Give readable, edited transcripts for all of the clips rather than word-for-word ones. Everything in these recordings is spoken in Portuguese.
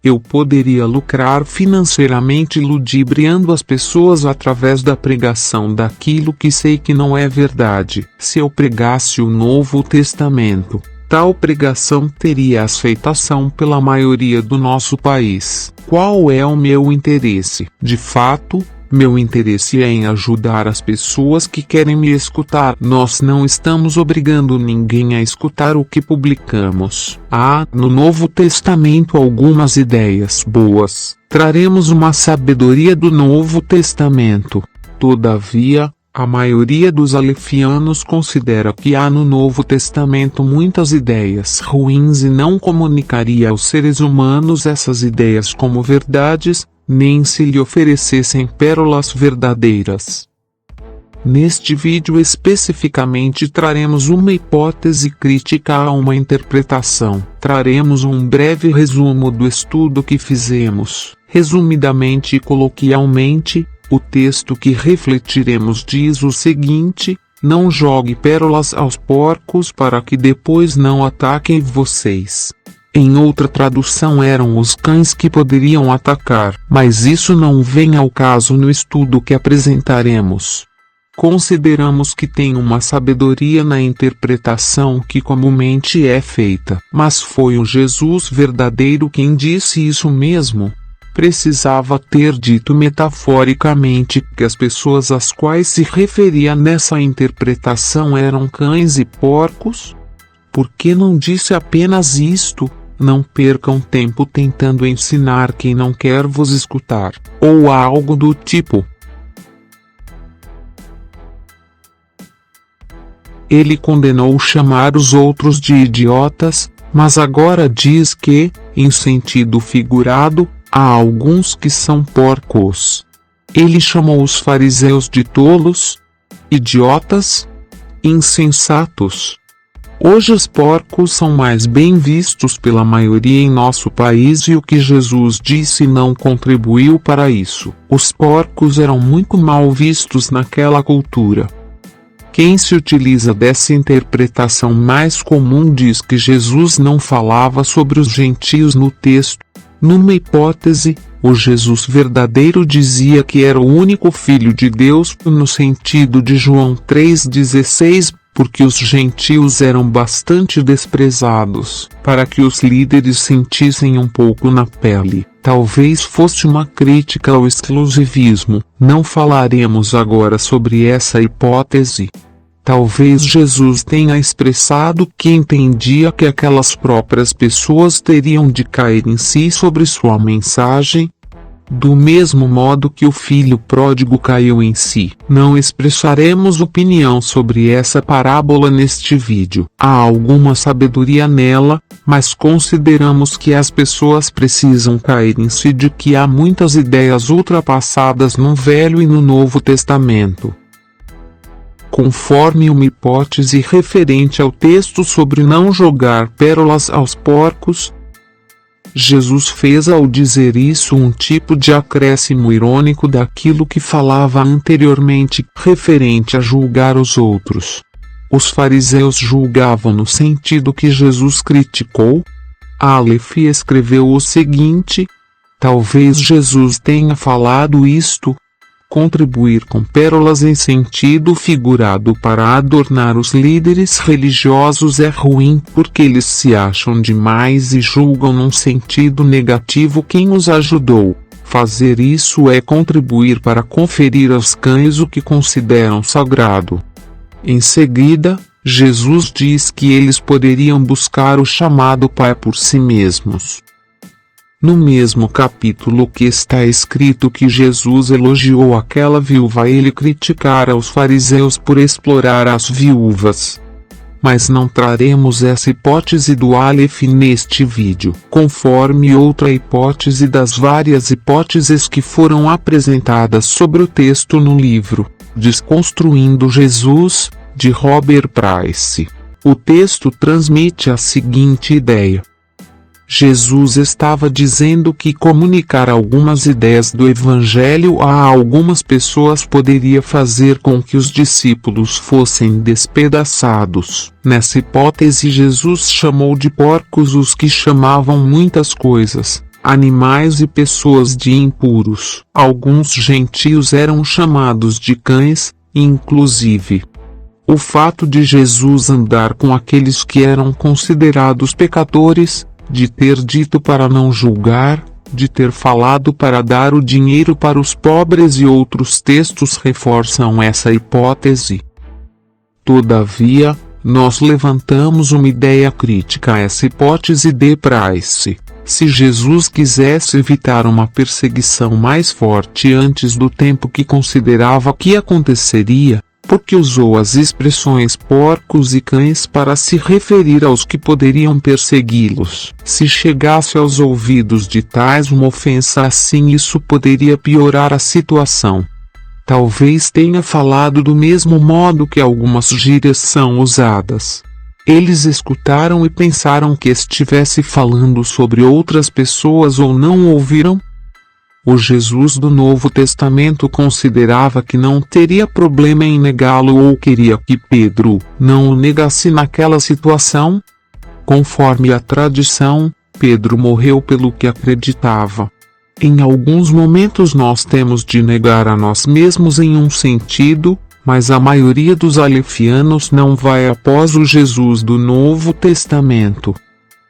Eu poderia lucrar financeiramente ludibriando as pessoas através da pregação daquilo que sei que não é verdade. Se eu pregasse o Novo Testamento, tal pregação teria aceitação pela maioria do nosso país. Qual é o meu interesse? De fato, meu interesse é em ajudar as pessoas que querem me escutar. Nós não estamos obrigando ninguém a escutar o que publicamos. Há, no Novo Testamento, algumas ideias boas. Traremos uma sabedoria do Novo Testamento. Todavia, a maioria dos alefianos considera que há no Novo Testamento muitas ideias ruins e não comunicaria aos seres humanos essas ideias como verdades, nem se lhe oferecessem pérolas verdadeiras. Neste vídeo especificamente traremos uma hipótese crítica a uma interpretação. Traremos um breve resumo do estudo que fizemos. Resumidamente e coloquialmente, o texto que refletiremos diz o seguinte: não jogue pérolas aos porcos para que depois não ataquem vocês. Em outra tradução eram os cães que poderiam atacar, mas isso não vem ao caso no estudo que apresentaremos. Consideramos que tem uma sabedoria na interpretação que comumente é feita, mas foi o Jesus verdadeiro quem disse isso mesmo. Precisava ter dito metaforicamente que as pessoas às quais se referia nessa interpretação eram cães e porcos? Por que não disse apenas isto? Não percam tempo tentando ensinar quem não quer vos escutar, ou algo do tipo. Ele condenou chamar os outros de idiotas, mas agora diz que, em sentido figurado, há alguns que são porcos. Ele chamou os fariseus de tolos, idiotas, insensatos. Hoje os porcos são mais bem vistos pela maioria em nosso país e o que Jesus disse não contribuiu para isso. Os porcos eram muito mal vistos naquela cultura. Quem se utiliza dessa interpretação mais comum diz que Jesus não falava sobre os gentios no texto. Numa hipótese, o Jesus verdadeiro dizia que era o único Filho de Deus no sentido de João 3,16, porque os gentios eram bastante desprezados, para que os líderes sentissem um pouco na pele. Talvez fosse uma crítica ao exclusivismo. Não falaremos agora sobre essa hipótese. Talvez Jesus tenha expressado que entendia que aquelas próprias pessoas teriam de cair em si sobre sua mensagem, do mesmo modo que o filho pródigo caiu em si. Não expressaremos opinião sobre essa parábola neste vídeo. Há alguma sabedoria nela, mas consideramos que as pessoas precisam cair em si de que há muitas ideias ultrapassadas no Velho e no Novo Testamento. Conforme uma hipótese referente ao texto sobre não jogar pérolas aos porcos, Jesus fez ao dizer isso um tipo de acréscimo irônico daquilo que falava anteriormente, referente a julgar os outros. Os fariseus julgavam no sentido que Jesus criticou. Aleph escreveu o seguinte: talvez Jesus tenha falado isto. Contribuir com pérolas em sentido figurado para adornar os líderes religiosos é ruim porque eles se acham demais e julgam num sentido negativo quem os ajudou. Fazer isso é contribuir para conferir aos cães o que consideram sagrado. Em seguida, Jesus diz que eles poderiam buscar o chamado Pai por si mesmos. No mesmo capítulo que está escrito que Jesus elogiou aquela viúva, ele criticara os fariseus por explorar as viúvas. Mas não traremos essa hipótese do Aleph neste vídeo, conforme outra hipótese das várias hipóteses que foram apresentadas sobre o texto no livro Desconstruindo Jesus, de Robert Price. O texto transmite a seguinte ideia: Jesus estava dizendo que comunicar algumas ideias do Evangelho a algumas pessoas poderia fazer com que os discípulos fossem despedaçados. Nessa hipótese, Jesus chamou de porcos os que chamavam muitas coisas, animais e pessoas de impuros. Alguns gentios eram chamados de cães, inclusive. O fato de Jesus andar com aqueles que eram considerados pecadores, de ter dito para não julgar, de ter falado para dar o dinheiro para os pobres e outros textos reforçam essa hipótese. Todavia, nós levantamos uma ideia crítica a essa hipótese de Price. Se Jesus quisesse evitar uma perseguição mais forte antes do tempo que considerava que aconteceria, porque usou as expressões porcos e cães para se referir aos que poderiam persegui-los. Se chegasse aos ouvidos de tais uma ofensa assim, isso poderia piorar a situação. Talvez tenha falado do mesmo modo que algumas gírias são usadas. Eles escutaram e pensaram que estivesse falando sobre outras pessoas ou não ouviram? O Jesus do Novo Testamento considerava que não teria problema em negá-lo ou queria que Pedro não o negasse naquela situação? Conforme a tradição, Pedro morreu pelo que acreditava. Em alguns momentos nós temos de negar a nós mesmos em um sentido, mas a maioria dos alefianos não vai após o Jesus do Novo Testamento.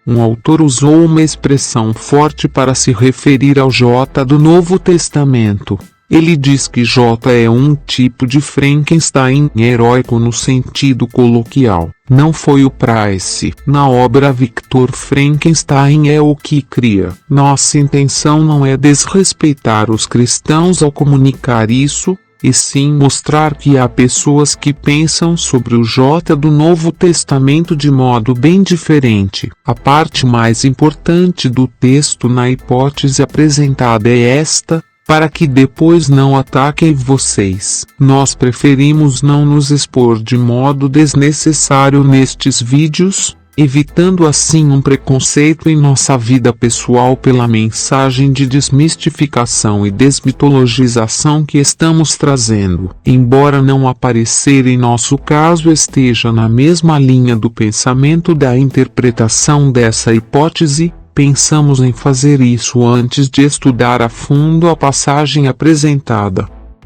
Um autor usou uma expressão forte para se referir ao J do Novo Testamento. Ele diz que J é um tipo de Frankenstein heróico no sentido coloquial. Não foi o Price. Na obra Victor Frankenstein é o que cria. Nossa intenção não é desrespeitar os cristãos ao comunicar isso, e sim mostrar que há pessoas que pensam sobre o J do Novo Testamento de modo bem diferente. A parte mais importante do texto na hipótese apresentada é esta: para que depois não ataquem vocês. Nós preferimos não nos expor de modo desnecessário nestes vídeos, evitando assim um preconceito em nossa vida pessoal pela mensagem de desmistificação e desmitologização que estamos trazendo. Embora não aparecer em nosso caso esteja na mesma linha do pensamento da interpretação dessa hipótese, pensamos em fazer isso antes de estudar a fundo a passagem apresentada.